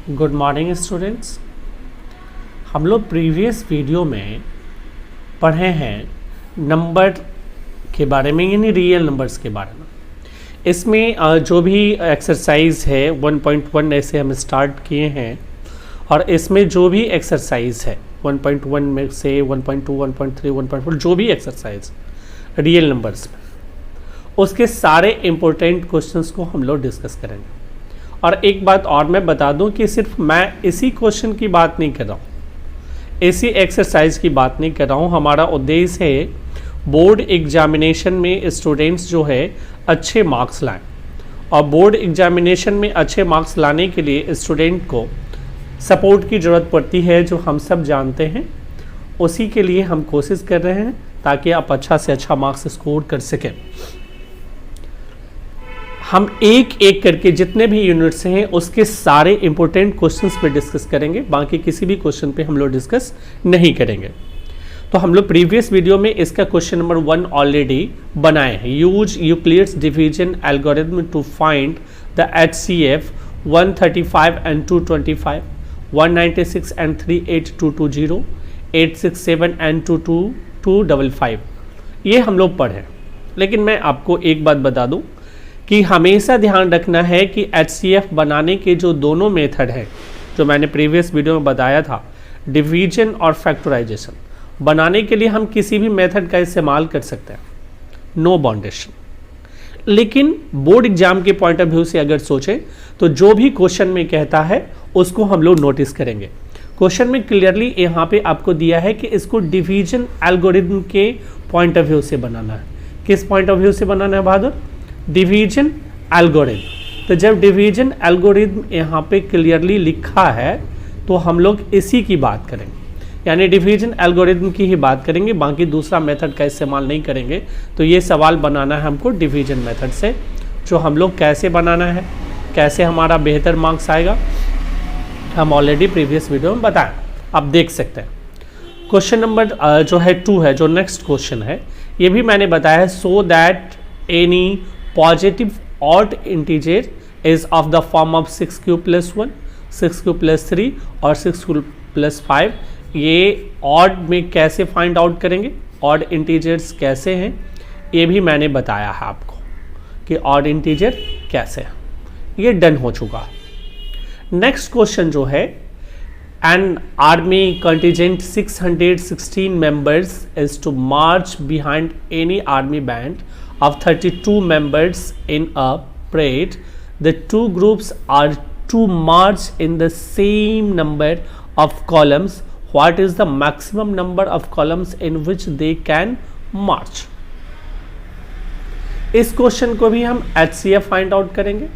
Good morning students. हम लोग previous video में पढ़े हैं नंबर के बारे में, यानी रियल नंबर्स के बारे में। इसमें जो भी एक्सरसाइज है 1.1 ऐसे हम स्टार्ट किए हैं, और इसमें जो भी एक्सरसाइज है 1.1 में से 1.2, 1.3, 1.4 जो भी एक्सरसाइज रियल नंबर्स में, उसके सारे इम्पोर्टेंट क्वेश्चंस को हम लोग डिस्कस करेंगे। और एक बात और मैं बता दूं कि सिर्फ मैं इसी क्वेश्चन की बात नहीं कर रहा हूँ, इसी एक्सरसाइज की बात नहीं कर रहा हूँ। हमारा उद्देश्य है बोर्ड एग्जामिनेशन में स्टूडेंट्स जो है अच्छे मार्क्स लाएं, और बोर्ड एग्जामिनेशन में अच्छे मार्क्स लाने के लिए स्टूडेंट को सपोर्ट की ज़रूरत पड़ती है, जो हम सब जानते हैं। उसी के लिए हम कोशिश कर रहे हैं ताकि आप अच्छा से अच्छा मार्क्स स्कोर कर सकें। हम एक एक करके जितने भी यूनिट्स हैं उसके सारे इंपॉर्टेंट क्वेश्चंस पे डिस्कस करेंगे, बाकी किसी भी क्वेश्चन पे हम लोग डिस्कस नहीं करेंगे। तो हम लोग प्रीवियस वीडियो में इसका क्वेश्चन नंबर 1 ऑलरेडी बनाए हैं। Use Euclid's division algorithm to find the HCF 135 and 225, 196 and 38220, 867 and 22255। ये हम लोग पढ़े, लेकिन मैं आपको एक बात बता दूं कि हमेशा ध्यान रखना है कि HCF बनाने के जो दोनों मेथड हैं, जो मैंने प्रीवियस वीडियो में बताया था, डिवीजन और फैक्टराइजेशन, बनाने के लिए हम किसी भी मेथड का इस्तेमाल कर सकते हैं, नो बाउंडेशन। लेकिन बोर्ड एग्जाम के पॉइंट ऑफ व्यू से अगर सोचें तो जो भी क्वेश्चन में कहता है उसको हम लोग नोटिस करेंगे। क्वेश्चन में क्लियरली यहाँ पे आपको दिया है कि इसको डिवीजन एल्गोरिथम के पॉइंट ऑफ व्यू से बनाना है। किस पॉइंट ऑफ व्यू से बनाना है बहादुर? Division algorithm. तो जब डिवीजन एल्गोरिथम यहाँ पे क्लियरली लिखा है तो हम लोग इसी की बात करेंगे, यानी डिवीजन एल्गोरिथम की ही बात करेंगे, बाकी दूसरा मेथड का इस्तेमाल नहीं करेंगे। तो ये सवाल बनाना है हमको डिवीजन मेथड से, जो हम लोग कैसे बनाना है, कैसे हमारा बेहतर मार्क्स आएगा, हम ऑलरेडी प्रीवियस वीडियो में बताएं, आप देख सकते हैं। क्वेश्चन नंबर जो है 2 है, जो नेक्स्ट क्वेश्चन है, ये भी मैंने बताया है। So that any positive odd integer is of the form of 6q + 1, 6q + 3 और 6q + 5। ये ऑड में कैसे फाइंड आउट करेंगे, ऑड इंटीजर्स कैसे हैं, ये भी मैंने बताया है आपको कि ऑड इंटीजर कैसे है। ये डन हो चुका है। नेक्स्ट क्वेश्चन जो है, an army contingent 616 members is to march behind any army band of 32 members in a parade. The two groups are to march in the same number of columns. What is the maximum number of columns in which they can march? इस question को भी हम HCF find out करेंगे,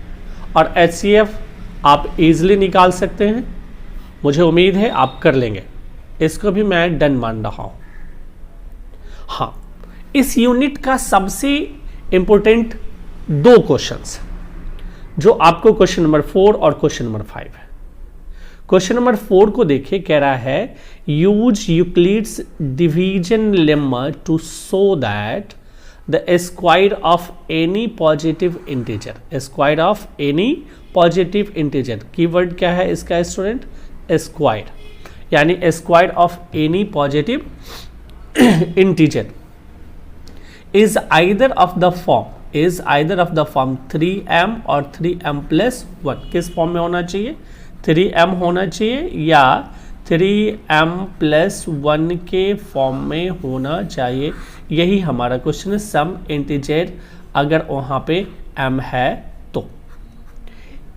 और HCF आप easily निकाल सकते हैं। मुझे उम्मीद है आप कर लेंगे। इसको भी मैं डन मान रहा हूं। हाँ, इस यूनिट का सबसे इंपॉर्टेंट 2 क्वेश्चंस, जो आपको क्वेश्चन नंबर 4 और क्वेश्चन नंबर 5 है। क्वेश्चन नंबर 4 को देखिए, कह रहा है use Euclid's division lemma to so that the square of any positive integer. Square of any positive integer, keyword क्या है इसका स्टूडेंट? स्क्वायर, यानी square of any positive integer is either of the form 3m और 3m + 1। किस form में होना चाहिए? 3m होना चाहिए, या 3m + 1 के फॉर्म में होना चाहिए। यही हमारा क्वेश्चन है। सम इंटीजर अगर वहाँ पे m है तो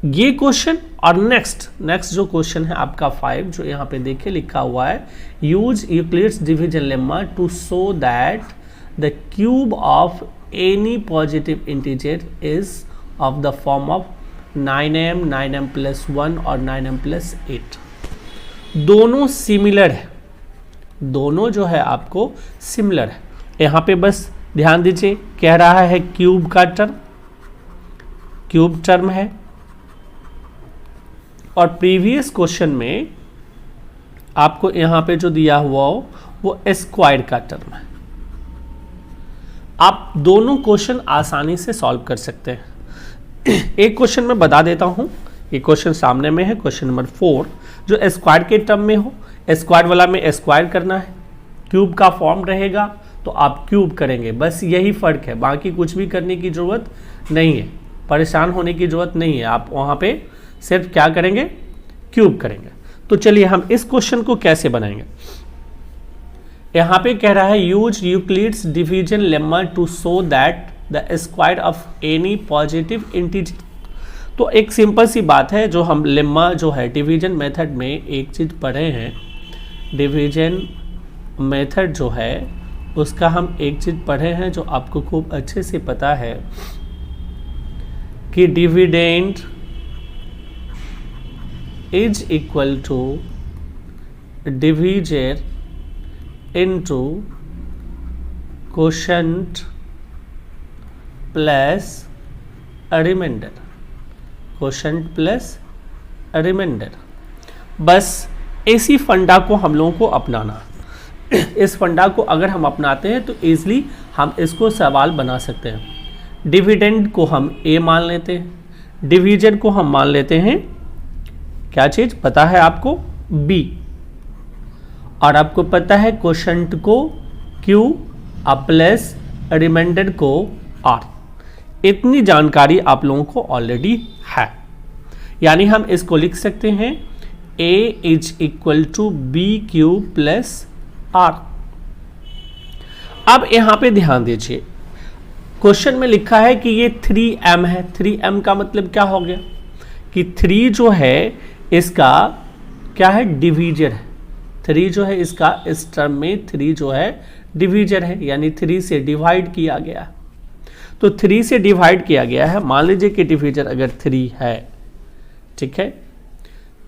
ये क्वेश्चन। और नेक्स्ट जो क्वेश्चन है आपका 5, जो यहाँ पे देखिए लिखा हुआ है, use Euclid's division lemma to so that the cube of any positive integer is of the form of 9m, 9m + 1 और 9m + 8। दोनों सिमिलर है, दोनों जो है आपको सिमिलर है। यहाँ पे बस ध्यान दीजिए, कह रहा है क्यूब का टर्म, क्यूब टर्म है, और प्रीवियस क्वेश्चन में आपको यहाँ पे जो दिया हुआ हो वो स्क्वायर का टर्म है। आप दोनों क्वेश्चन आसानी से सॉल्व कर सकते हैं। एक क्वेश्चन मैं बता देता हूं ये क्वेश्चन सामने में है, क्वेश्चन नंबर 4, जो स्क्वायर के टर्म में हो, स्क्वायर वाला में स्क्वायर करना है, क्यूब का फॉर्म रहेगा तो आप क्यूब करेंगे, बस यही फ़र्क है, बाकी कुछ भी करने की ज़रूरत नहीं है, परेशान होने की ज़रूरत नहीं है, आप वहाँ पे सिर्फ क्या करेंगे, क्यूब करेंगे। तो चलिए हम इस क्वेश्चन को कैसे बनाएंगे। यहाँ पे कह रहा है use Euclid's division lemma to show that the square of any positive integer. तो एक सिंपल सी बात है, जो हम लेम्मा जो है डिवीजन मेथड में एक चीज़ पढ़े हैं, डिवीजन मेथड जो है उसका हम एक चीज़ पढ़े हैं जो आपको खूब अच्छे से पता है कि dividend is equal to divisor into quotient plus remainder, quotient plus remainder. बस इसी फंडा को हम लोगों को अपनाना। इस फंडा को अगर हम अपनाते हैं तो ईजिली हम इसको सवाल बना सकते हैं। डिविडेंड को हम ए मान लेते हैं, डिवीजन को हम मान लेते हैं क्या चीज़ पता है आपको, बी, और आपको पता है क्वोशंट को क्यू प्लस रिमाइंडर को आर। इतनी जानकारी आप लोगों को ऑलरेडी है, यानी हम इसको लिख सकते हैं a is equal to B Q plus r. अब यहां पे ध्यान दीजिए, क्वेश्चन में लिखा है कि ये 3m है। 3m का मतलब क्या हो गया कि 3 जो है इसका क्या है, डिवीजर है। 3 जो है इसका, इस टर्म में 3 जो है डिवीजर है, यानी 3 से डिवाइड किया गया। तो 3 से डिवाइड किया गया है, मान लीजिए कि डिवीजर अगर 3 है, ठीक है,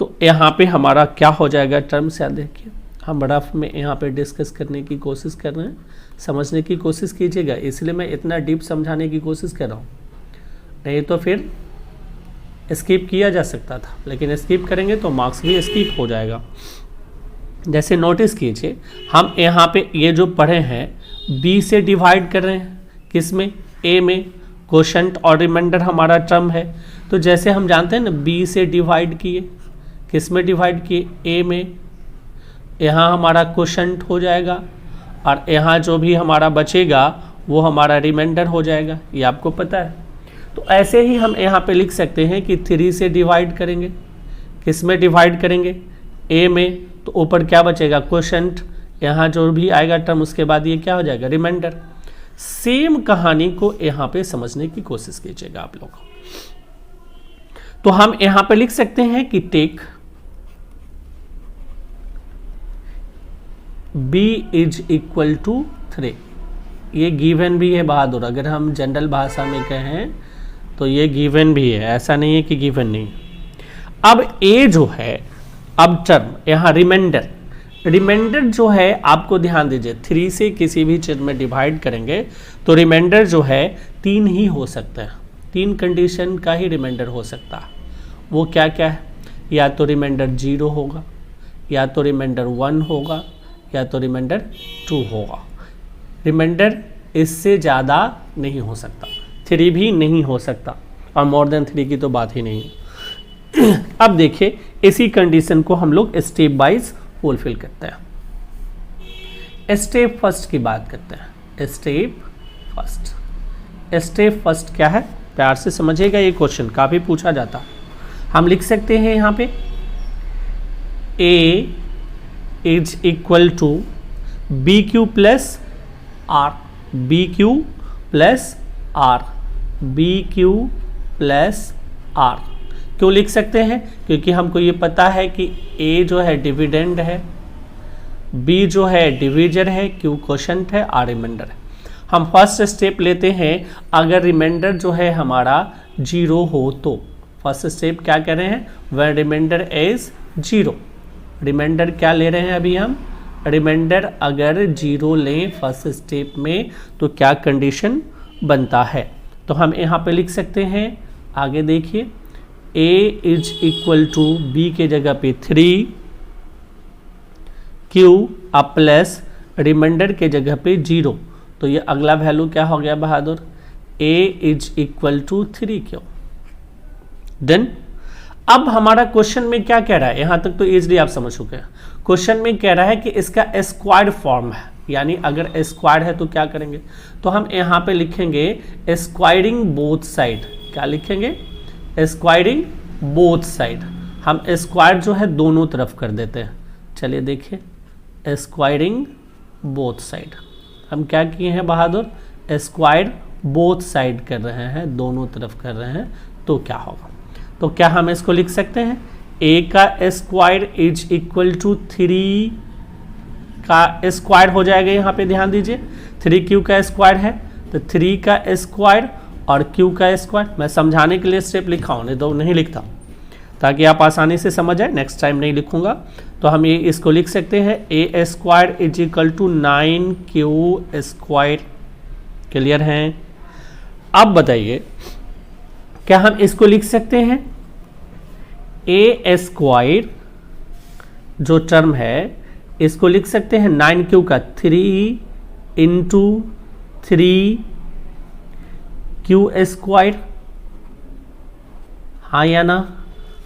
तो यहाँ पे हमारा क्या हो जाएगा टर्म्स, याद देखिए हम रफ में यहाँ पे डिस्कस करने की कोशिश कर रहे हैं, समझने की कोशिश कीजिएगा, इसलिए मैं इतना डीप समझाने की कोशिश कर रहा हूँ, नहीं तो फिर स्किप किया जा सकता था, लेकिन स्किप करेंगे तो मार्क्स भी स्किप हो जाएगा। जैसे नोटिस कीजिए, हम यहाँ पे ये जो पढ़े हैं बी से डिवाइड कर रहे हैं, किस में, ए में, क्वोशंट और रिमाइंडर हमारा टर्म है। तो जैसे हम जानते हैं ना, बी से डिवाइड किए, किस में डिवाइड किए, ए में, यहाँ हमारा क्वोशंट हो जाएगा और यहाँ जो भी हमारा बचेगा वो हमारा रिमाइंडर हो जाएगा, ये आपको पता है। तो ऐसे ही हम यहाँ पे लिख सकते हैं कि 3 से डिवाइड करेंगे, किस में डिवाइड करेंगे, ए में, तो ऊपर क्या बचेगा, क्वोशंट, यहाँ जो भी आएगा टर्म उसके बाद ये क्या हो जाएगा, रिमाइंडर। सेम कहानी को यहाँ पे समझने की कोशिश कीजिएगा आप लोग। तो हम यहाँ पे लिख सकते हैं कि take b is equal to 3। ये गिवन भी है बहादुर, अगर हम जनरल भाषा में कहें तो ये गिवन भी है, ऐसा नहीं है कि गिवन नहीं। अब a जो है, अब टर्म यहाँ रिमाइंडर, रिमाइंडर जो है आपको ध्यान दीजिए, 3 से किसी भी चीज़ में डिवाइड करेंगे तो रिमाइंडर जो है 3 ही हो सकता है, 3 कंडीशन का ही रिमाइंडर हो सकता है। वो क्या क्या है, या तो रिमाइंडर 0 होगा, या तो रिमाइंडर 1 होगा, या तो रिमाइंडर 2 होगा। रिमाइंडर इससे ज़्यादा नहीं हो सकता, 3 भी नहीं हो सकता, और मोर देन 3 की तो बात ही नहीं है। अब देखिए, इसी कंडीशन को हम लोग स्टेप वाइज फुलफिल करते हैं। स्टेप फर्स्ट की बात करते हैं। स्टेप फर्स्ट क्या है, प्यार से समझिएगा, ये क्वेश्चन काफ़ी पूछा जाता। हम लिख सकते हैं यहाँ पे a is equal to B Q plus r, b Q plus r, b Q plus r. क्यों लिख सकते हैं, क्योंकि हमको ये पता है कि a जो है डिविडेंड है, b जो है डिवीजर है, q क्वोशंट है, r रिमाइंडर है। हम फर्स्ट स्टेप लेते हैं, अगर रिमाइंडर जो है हमारा 0 हो तो। फर्स्ट स्टेप क्या कह रहे हैं, व्हेन रिमाइंडर इज 0। रिमाइंडर क्या ले रहे हैं अभी हम, रिमाइंडर अगर 0 लें फर्स्ट स्टेप में तो क्या कंडीशन बनता है। तो हम यहाँ पे लिख सकते हैं, आगे देखिए, a is equal to b के जगह पे 3, q प्लस रिमाइंडर के जगह पे 0। तो ये अगला वैल्यू क्या हो गया बहादुर, a इज इक्वल टू 3 क्यों। देन अब हमारा क्वेश्चन में क्या कह रहा है, यहां तक तो इजीली आप समझ चुके हैं। क्वेश्चन में कह रहा है कि इसका स्क्वायर्ड फॉर्म है, यानी अगर स्क्वायर्ड है तो क्या करेंगे, तो हम यहाँ पे लिखेंगे स्क्वायरिंग बोथ साइड। क्या लिखेंगे, स्क्वायरिंग बोथ साइड। हम स्क्वायर जो है दोनों तरफ कर देते हैं। चलिए देखिए, स्क्वायरिंग बोथ साइड हम क्या किए हैं बहादुर, स्क्वायर बोथ साइड कर रहे हैं, दोनों तरफ कर रहे हैं, तो क्या होगा, तो क्या हम इसको लिख सकते हैं, a का स्क्वायर इज इक्वल टू 3 का स्क्वायर हो जाएगा। यहाँ पे ध्यान दीजिए 3q का स्क्वायर है, तो 3 का स्क्वायर और q का स्क्वायर। मैं समझाने के लिए स्टेप लिखा हूँ, नहीं तो नहीं लिखता, ताकि आप आसानी से समझ जाए, नेक्स्ट टाइम नहीं लिखूंगा। तो हम ये इसको लिख सकते हैं a square is equal to 9q square. Clear हैं। अब बताइए क्या हम इसको लिख सकते हैं, a स्क्वायर जो टर्म है इसको लिख सकते हैं 9q का 3 इंटू 3q स्क्वायर, हाँ या ना,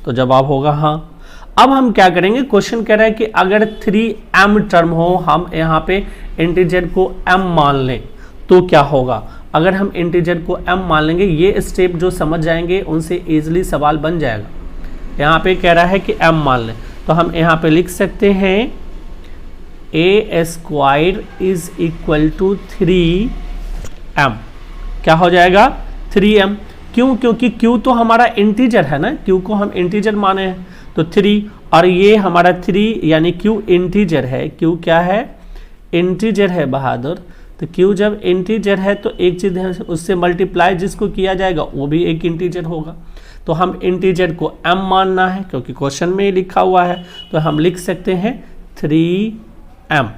तो जवाब होगा हाँ। अब हम क्या करेंगे, क्वेश्चन कह रहा है कि अगर 3m टर्म हो, हम यहाँ पे इंटीजर को m मान लें तो क्या होगा। अगर हम इंटीजर को m मान लेंगे, ये स्टेप जो समझ जाएंगे उनसे इजीली सवाल बन जाएगा। यहाँ पे कह रहा है कि m मान लें, तो हम यहाँ पे लिख सकते हैं a square is equal to 3m। क्या हो जाएगा 3m, क्यों, क्योंकि q तो हमारा इंटीजर है ना, q को हम इंटीजर माने हैं, तो 3 और ये हमारा 3 यानी q इंटीजर है। q क्या है, इंटीजर है बहादुर। तो q जब इंटीजर है तो एक चीज है, उससे मल्टीप्लाई जिसको किया जाएगा वो भी एक इंटीजर होगा। तो हम इंटीजर को m मानना है, क्योंकि क्वेश्चन में ही लिखा हुआ है, तो हम लिख सकते हैं 3m।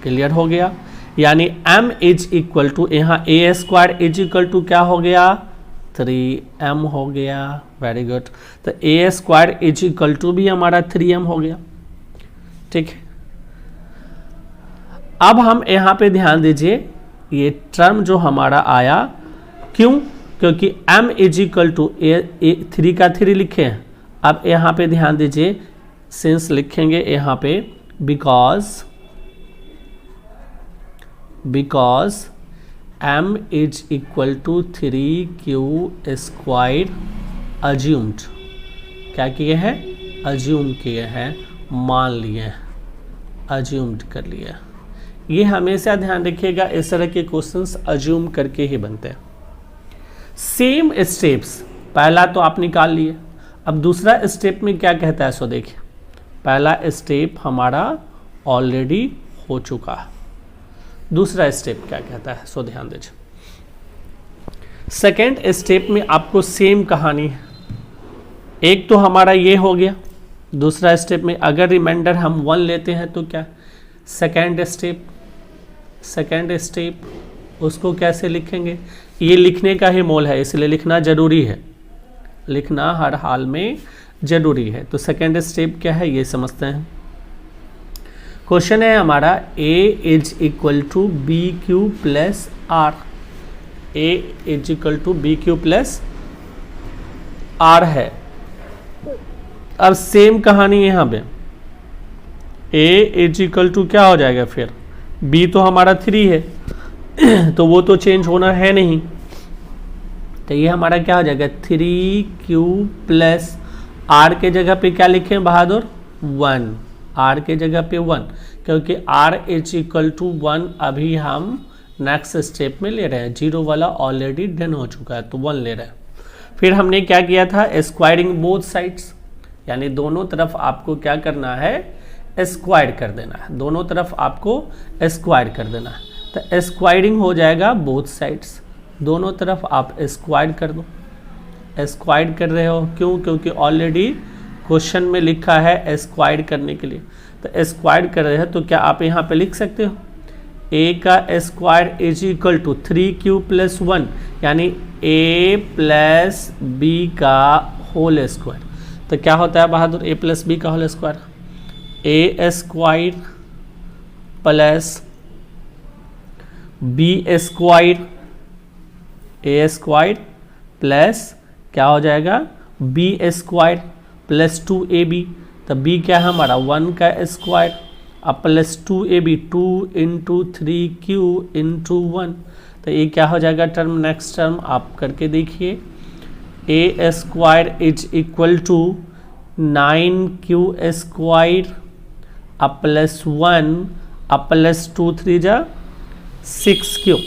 क्लियर हो गया, यानी m इज इक्वल टू, यहाँ a square is equal to क्या हो गया, 3m हो गया। Very good. तो a square is equal to भी हमारा 3m हो गया। ठीक है, अब हम यहाँ पे ध्यान दीजिए, ये टर्म जो हमारा आया, क्यों, क्योंकि m इज इक्वल टू 3 का 3 लिखे हैं। अब यहाँ पे ध्यान दीजिए, सिंस लिखेंगे यहाँ पे because m is equal to 3q square assumed. क्या किए हैं, अज्यूम किए हैं, मान लिए, अज्यूम्ड कर लिए। ये हमेशा ध्यान रखिएगा, इस तरह के क्वेश्चंस अज्यूम करके ही बनते हैं। सेम स्टेप्स, पहला तो आप निकाल लिए, अब दूसरा स्टेप में क्या कहता है, सो देखिए, पहला स्टेप हमारा ऑलरेडी हो चुका है, दूसरा स्टेप क्या कहता है, सो ध्यान दीजिए। सेकेंड स्टेप में आपको सेम कहानी है, एक तो हमारा ये हो गया, दूसरा स्टेप में अगर रिमाइंडर हम 1 लेते हैं तो क्या, सेकेंड स्टेप उसको कैसे लिखेंगे, ये लिखने का ही मोल है, इसलिए लिखना जरूरी है, लिखना हर हाल में जरूरी है। तो सेकेंड स्टेप क्या है ये समझते हैं। क्वेश्चन है हमारा a is equal to B Q plus r, a is equal to B Q plus are है। अब सेम कहानी यहाँ पे, a इज इक्वल टू क्या हो जाएगा, फिर b तो हमारा 3 है तो वो तो चेंज होना है नहीं, तो ये हमारा क्या हो जाएगा 3q प्लस r के जगह पे क्या लिखें बहादुर, 1, r के जगह पे 1, क्योंकि r इज इक्वल टू 1 अभी हम नेक्स्ट स्टेप में ले रहे हैं, 0 वाला ऑलरेडी डन हो चुका है तो 1 ले रहे हैं। फिर हमने क्या किया था, स्क्वायरिंग बोथ साइड्स, यानी दोनों तरफ आपको क्या करना है, स्क्वायर कर देना है, दोनों तरफ आपको स्क्वायर कर देना है। तो स्क्वायरिंग हो जाएगा बोथ साइड्स, दोनों तरफ आप स्क्वायर कर दो। स्क्वायर कर रहे हो क्यों, क्योंकि ऑलरेडी क्वेश्चन में लिखा है स्क्वायर करने के लिए, तो स्क्वायर कर रहे हो तो क्या आप यहाँ पे लिख सकते हो a का square is equal to 3q plus 1, यानी a प्लस b का होल स्क्वायर। तो क्या होता है बहादुर, a प्लस b का whole square, a square plus b square, a square plus क्या हो जाएगा बी स्क्वायर प्लस 2ab, तो b क्या है हमारा 1 का स्क्वायर, अब plus 2ab 2 into 3q into 1, तो ये क्या हो जाएगा टर्म, नेक्स्ट टर्म आप करके देखिए, a square is equal to 9q square अब प्लस 1 अब प्लस 2 3 जा 6q।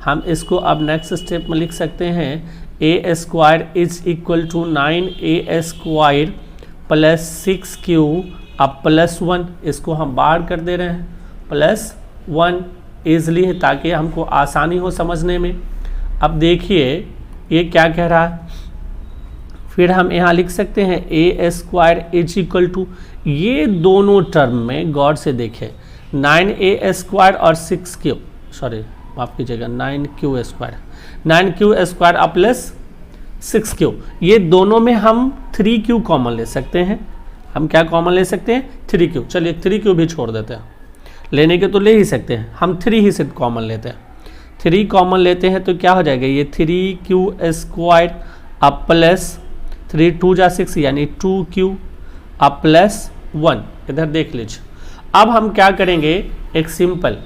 हम इसको अब नेक्स्ट स्टेप में लिख सकते हैं a square is equal to 9a square plus 6q अब प्लस 1, इसको हम बाहर कर दे रहे हैं प्लस 1 ईजली है ताकि हमको आसानी हो समझने में। अब देखिए ये क्या कह रहा है, फिर हम यहाँ लिख सकते हैं a square is equal to, ये दोनों टर्म में गौर से देखें 9a स्क्वायर और 6q, सॉरी माफ कीजिएगा 9q स्क्वायर अब प्लस 6q, ये दोनों में हम 3q कॉमन ले सकते हैं। हम क्या कॉमन ले सकते हैं 3q, चलिए 3q भी छोड़ देते हैं, लेने के तो ले ही सकते हैं, हम 3 ही से कॉमन लेते हैं। 3 कॉमन लेते हैं तो क्या हो जाएगा, ये 3q स्क्वायर अब प्लस 3 2 जा 6 यानी 2q अब प्लस 1, इधर देख लीजिए। अब हम क्या करेंगे, एक सिंपल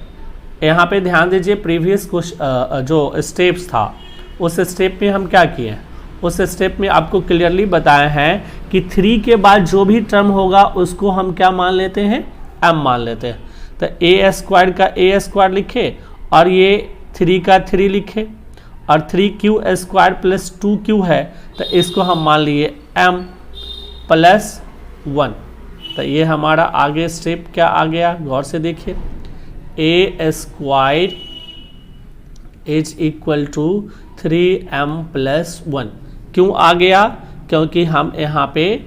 यहाँ पे ध्यान दीजिए, प्रीवियस जो स्टेप्स था उस स्टेप में हम क्या किए, उस स्टेप में आपको क्लियरली बताया है कि 3 के बाद जो भी टर्म होगा उसको हम क्या मान लेते हैं, m मान लेते हैं। तो a स्क्वायर का a स्क्वायर लिखे और ये 3 का 3 लिखे और 3q स्क्वायर प्लस 2q है, तो इसको हम मान लिए m प्लस 1। तो ये हमारा आगे स्टेप क्या आ गया, गौर से देखिए, a square is equal to 3m plus 1। क्यों आ गया, क्योंकि हम यहाँ पे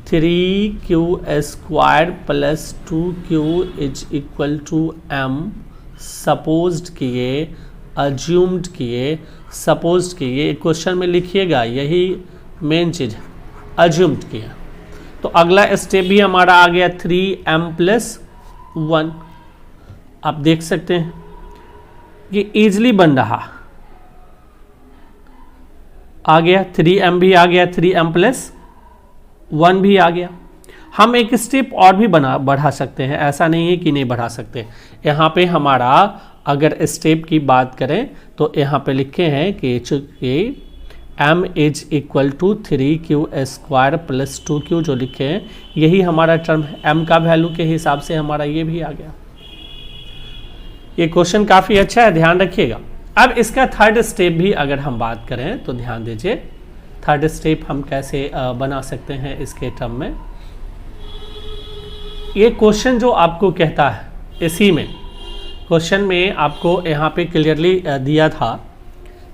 3q square plus 2q is equal to m supposed किए, अज्यूम्ड किए, सपोज्ड किए, क्वेश्चन में लिखिएगा, यही मेन चीज़ है, अज्यूम्ड किया। तो अगला स्टेप भी हमारा आ गया 3m प्लस 1। आप देख सकते हैं ये इजली बन रहा, आ गया 3m भी आ गया, 3m प्लस 1 भी आ गया। हम एक स्टेप और भी बढ़ा सकते हैं, ऐसा नहीं है कि नहीं बढ़ा सकते। यहाँ पे हमारा अगर स्टेप की बात करें तो यहाँ पे लिखे हैं कि चूँकि m is equal to 3q square plus 2q जो लिखे हैं यही हमारा टर्म है, m का वैल्यू के हिसाब से हमारा ये भी आ गया। ये क्वेश्चन काफ़ी अच्छा है, ध्यान रखिएगा। अब इसका थर्ड स्टेप भी अगर हम बात करें तो ध्यान दीजिए, थर्ड स्टेप हम कैसे बना सकते हैं इसके टर्म में। ये क्वेश्चन जो आपको कहता है, इसी में क्वेश्चन में आपको यहाँ पे क्लियरली दिया था,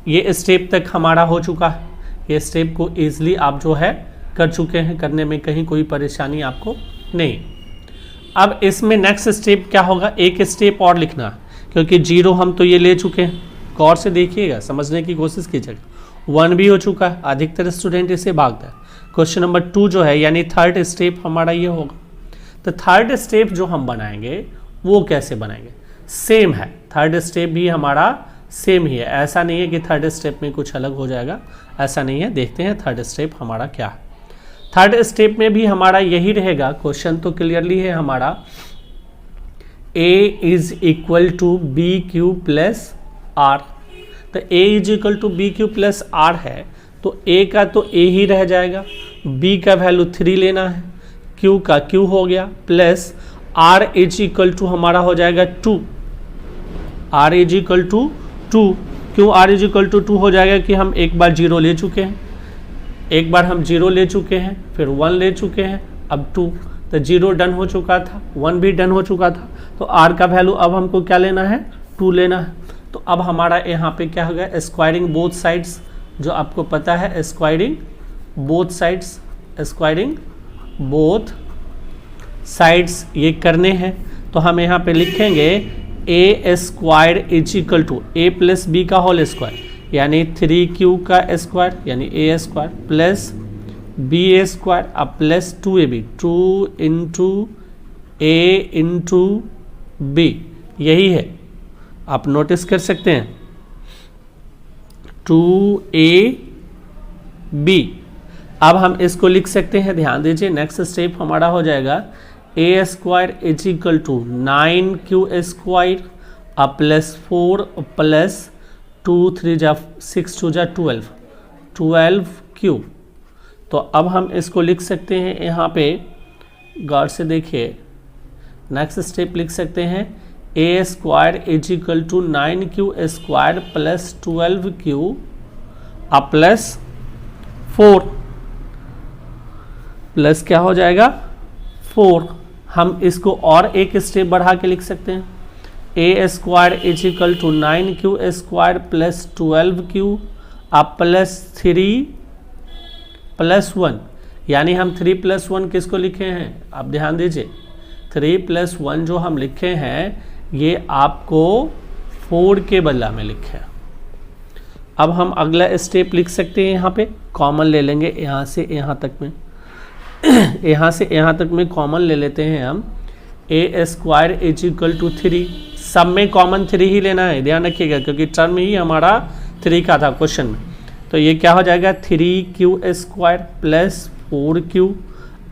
ये स्टेप तक हमारा हो चुका है, ये स्टेप को ईजिली आप जो है कर चुके हैं, करने में कहीं कोई परेशानी आपको नहीं। अब इसमें नेक्स्ट स्टेप क्या होगा, एक स्टेप और लिखना है, क्योंकि 0 हम तो ये ले चुके हैं, गौर से देखिएगा, समझने की कोशिश कीजिएगा। 1 भी हो चुका है, अधिकतर स्टूडेंट इसे भागता है। क्वेश्चन नंबर 2 जो है यानी थर्ड स्टेप हमारा ये होगा। तो थर्ड स्टेप जो हम बनाएंगे वो कैसे बनाएंगे, सेम है, थर्ड स्टेप भी हमारा सेम ही है, ऐसा नहीं है कि थर्ड स्टेप में कुछ अलग हो जाएगा, ऐसा नहीं है। देखते हैं थर्ड स्टेप हमारा क्या है। थर्ड स्टेप में भी हमारा यही रहेगा, क्वेश्चन तो क्लियरली है हमारा, a is equal to B Q plus R. तो a is equal to B Q plus are है, तो a का तो a ही रह जाएगा, b का वैल्यू 3 लेना है, q का q हो गया, plus r is equal to हमारा हो जाएगा 2, r इज इक्वल टू 2। क्यों r इज इक्वल टू 2 हो जाएगा कि हम एक बार 0 ले चुके हैं, एक बार हम 0 ले चुके हैं, फिर 1 ले चुके हैं, अब 2, तो 0 डन हो चुका था, 1 भी डन हो चुका था, तो r का वैल्यू अब हमको क्या लेना है, 2 लेना है। तो अब हमारा यहाँ पे क्या हो गया, स्क्वायरिंग बोथ साइड्स, जो आपको पता है squaring both sides, squaring both sides ये करने हैं। तो हम यहाँ पे लिखेंगे a square is equal to a plus B का होल स्क्वायर, यानी 3q का स्क्वायर यानी a square plus b a square अब plus 2ab, 2 into a into b, यही है, आप नोटिस कर सकते हैं 2ab। अब हम इसको लिख सकते हैं, ध्यान दीजिए, नेक्स्ट स्टेप हमारा हो जाएगा a square is equal to 9q square plus 4 plus 2 3 जा 6 2 जा 12q। तो अब हम इसको लिख सकते हैं, यहाँ पे गौर से देखिए, नेक्स्ट स्टेप लिख सकते हैं a square is equal to 9q square plus 12q plus 4 plus क्या हो जाएगा 4। हम इसको और एक स्टेप बढ़ा के लिख सकते हैं, a square is equal to 9q square plus 12q plus 3 plus 1। यानी हम 3 प्लस 1 किसको लिखे हैं, आप ध्यान दीजिए, 3 प्लस 1 जो हम लिखे हैं ये आपको 4 के बदला में लिखे हैं। अब हम अगला स्टेप लिख सकते हैं, यहाँ पे कॉमन ले लेंगे, यहाँ से यहाँ तक में यहाँ से यहाँ तक में कॉमन ले लेते हैं हम, a square is equal to 3, सब में कॉमन 3 ही लेना है, ध्यान रखिएगा, क्योंकि टर्म ही हमारा 3 का था क्वेश्चन में। तो ये क्या हो जाएगा 3q स्क्वायर प्लस 4q,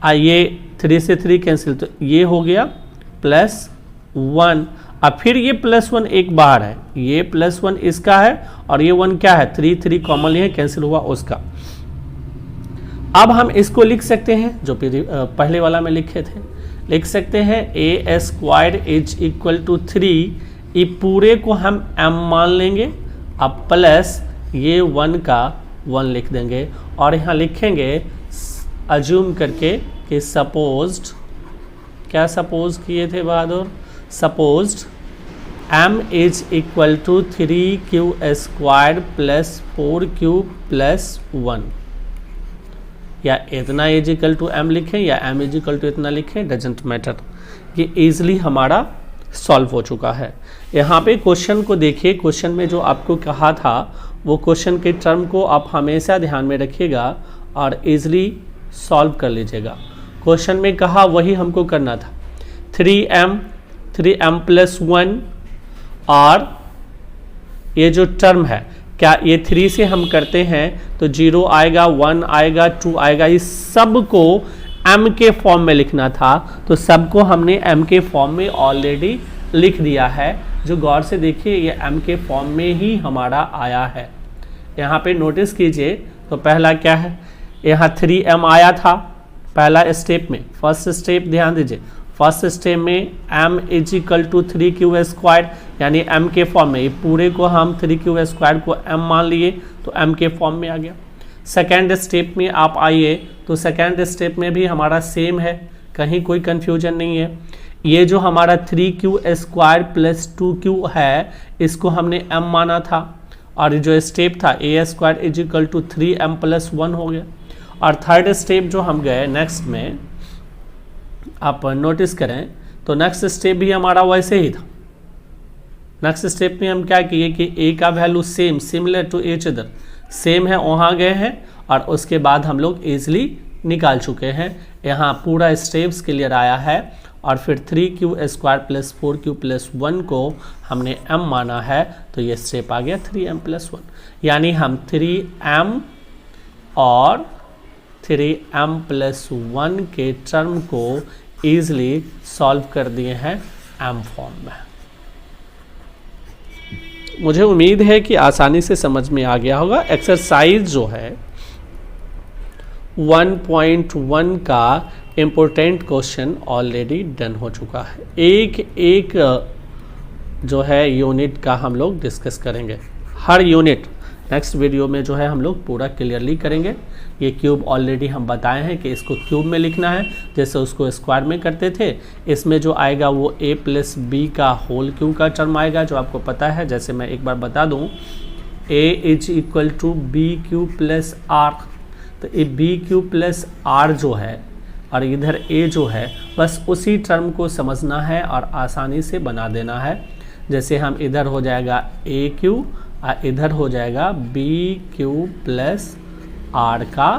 ये 3 से 3 कैंसिल, तो ये हो गया प्लस 1। अब फिर ये प्लस 1 एक बाहर है, ये प्लस 1 इसका है और ये 1 क्या है 3 3 कॉमन है, कैंसिल हुआ उसका। अब हम इसको लिख सकते हैं जो पहले वाला में लिखे थे, लिख सकते हैं a square is equal to 3, ये पूरे को हम m मान लेंगे, अब प्लस ये 1 का 1 लिख देंगे और यहाँ लिखेंगे अज्यूम करके कि सपोज्ड, क्या सपोज किए थे बहादुर, supposed m is equal to 3q square plus 4q plus 1, या इतना इज इक्वल टू m लिखें या m इज इक्वल टू इतना लिखें, डजेंट मैटर। ये ईजिली हमारा सॉल्व हो चुका है। यहाँ पे क्वेश्चन को देखिए, क्वेश्चन में जो आपको कहा था वो क्वेश्चन के टर्म को आप हमेशा ध्यान में रखिएगा और ईजिली सॉल्व कर लीजिएगा। क्वेश्चन में कहा वही हमको करना था, 3m प्लस 1, और ये जो टर्म है क्या ये 3 से हम करते हैं तो 0 आएगा, 1 आएगा, 2 आएगा, इस सब को m के फॉर्म में लिखना था, तो सबको हमने m के फॉर्म में ऑलरेडी लिख दिया है। जो गौर से देखिए ये m के फॉर्म में ही हमारा आया है। यहाँ पे नोटिस कीजिए, तो पहला क्या है, यहाँ 3m आया था पहला स्टेप में, फर्स्ट स्टेप ध्यान दीजिए, फर्स्ट स्टेप में m is equal to 3q square, यानी m के फॉर्म में, ये पूरे को हम 3q स्क्वायर को m मान लिए तो m के फॉर्म में आ गया। सेकेंड स्टेप में आप आइए तो सेकेंड स्टेप में भी हमारा सेम है, कहीं कोई कन्फ्यूजन नहीं है। ये जो हमारा 3q स्क्वायर प्लस 2q है इसको हमने m माना था, और जो स्टेप था a square is equal to 3m plus 1 हो गया। और थर्ड स्टेप जो हम गए नेक्स्ट में, आप नोटिस करें तो नेक्स्ट स्टेप भी हमारा वैसे ही था। नेक्स्ट स्टेप में हम क्या किए कि a का value same, similar to each other, same है, वहाँ गए हैं और उसके बाद हम लोग इजीली निकाल चुके हैं। यहाँ पूरा स्टेप्स क्लियर आया है और फिर 3q square plus 4q plus 1 को हमने m माना है, तो ये स्टेप आ गया 3m प्लस 1, यानी हम 3m और 3m प्लस 1 के टर्म को ईजिली सॉल्व कर दिए हैं m फॉर्म में। मुझे उम्मीद है कि आसानी से समझ में आ गया होगा। एक्सरसाइज जो है 1.1 का इम्पोर्टेंट क्वेश्चन ऑलरेडी डन हो चुका है। एक एक जो है यूनिट का हम लोग डिस्कस करेंगे, हर यूनिट नेक्स्ट वीडियो में जो है हम लोग पूरा क्लियरली करेंगे। ये क्यूब ऑलरेडी हम बताए हैं कि इसको क्यूब में लिखना है, जैसे उसको स्क्वायर में करते थे। इसमें जो आएगा वो a प्लस बी का होल क्यूब का टर्म आएगा, जो आपको पता है। जैसे मैं एक बार बता दूं, a is equal to B cube plus R, तो ये बी क्यूब प्लस आर जो है और इधर a जो है, बस उसी टर्म को समझना है और आसानी से बना देना है। जैसे हम इधर हो जाएगा a क्यूब और इधर हो जाएगा बी क्यूब प्लस आर का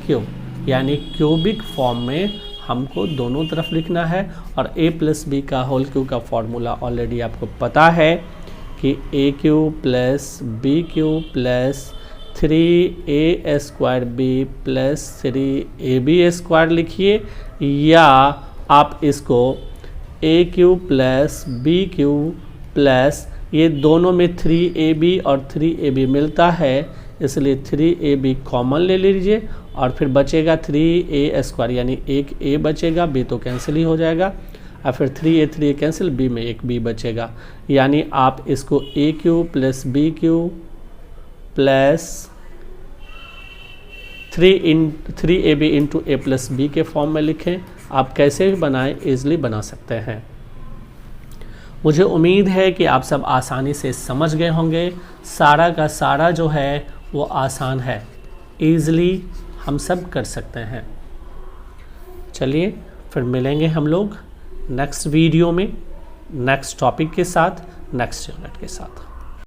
क्यूब, यानी क्यूबिक फॉर्म में हमको दोनों तरफ लिखना है। और a प्लस बी का होल क्यूब का फॉर्मूला ऑलरेडी आपको पता है कि a क्यूब plus B cube plus 3a² plus 3ab² लिखिए, या आप इसको a³ प्लस b³ प्लस, ये दोनों में 3ab और 3ab मिलता है, इसलिए 3ab कॉमन ले लीजिए और फिर बचेगा 3a² यानी एक a बचेगा, b तो कैंसिल ही हो जाएगा, और फिर 3a कैंसिल, b में एक b बचेगा, यानी आप इसको a³ plus b³ plus 3ab into a plus b के फॉर्म में लिखें। आप कैसे भी बनाएं, ईजिली बना सकते हैं। मुझे उम्मीद है कि आप सब आसानी से समझ गए होंगे। सारा का सारा जो है वो आसान है, ईजिली हम सब कर सकते हैं। चलिए फिर मिलेंगे हम लोग नेक्स्ट वीडियो में, नेक्स्ट टॉपिक के साथ, नेक्स्ट यूनिट के साथ।